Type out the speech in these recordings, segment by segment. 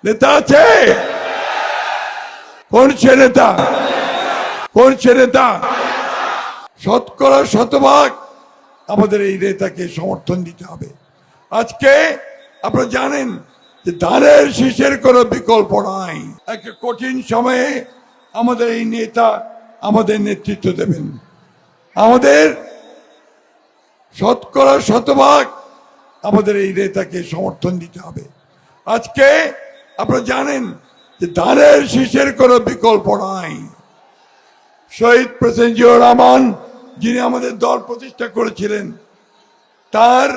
নেতা আছে? কোন সে নেতা? কোন সে নেতা? শতকরা শতভাগ আমাদের এই নেতাকে সমর্থন দিতে হবে। আজকে আপনারা জানেন যে ধানের শীষের কোনো বিকল্প নাই। একটা কঠিন সময়ে আমাদের এই নেতা আমাদের নেতৃত্ব দেবেন। আমাদের শতকরা শতভাগ আমাদের এই নেতাকে সমর্থন দিতে হবে। আজকে আপনারা জানেন যে ধানের শীষের কোনো বিকল্প নাই। শহীদ প্রেসিডেন্ট জিয়াউর রহমান যিনি আমাদের দল প্রতিষ্ঠা করেছিলেন, তার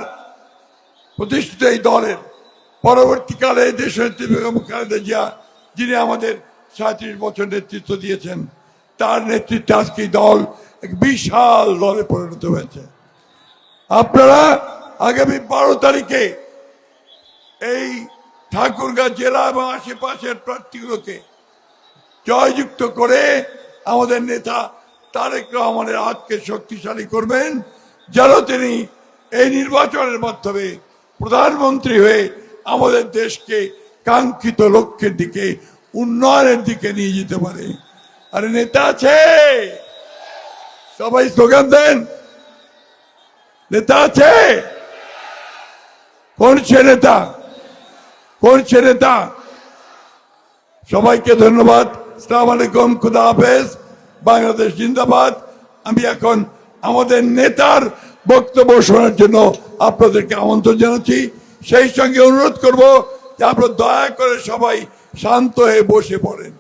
প্রতিষ্ঠিত এই দলের পরবর্তীকালে দেশনেত্রী বেগম খালেদা জিয়া যিনি আমাদের 37 বছর নেতৃত্ব দিয়েছেন, তার নেতৃত্বে আজকে দল এক বিশাল দলে পরিণত হয়েছে। আপনারা আগামী 12 তারিখে এই ঠাকুরগাঁ জেলা এবং আশেপাশের প্রার্থীগুলোকে জয়যুক্ত করে আমাদের নেতা তারেক রহমানের হাতকে শক্তিশালী করবেন, যেন তিনি এই নির্বাচনের মাধ্যমে প্রধানমন্ত্রী হয়ে আমাদের দেশকে কাঙ্ক্ষিত লক্ষ্যের দিকে, উন্নয়নের দিকে নিয়ে যেতে পারে। আরে নেতা আছে? সবাই স্লোগান দেন, নেতা আছে? কোন সে নেতা? কোন সে নেতা? সবাইকে ধন্যবাদ। আসসালামু আলাইকুম, খুদা হাফেজ, বাংলাদেশ জিন্দাবাদ। আমি এখন আমাদের নেতার বক্তব্য শোনার জন্য আপনাদেরকে আমন্ত্রণ জানাচ্ছি। সেই সঙ্গে অনুরোধ করব যে আপনারা দয়া করে সবাই শান্ত হয়ে বসে পড়েন।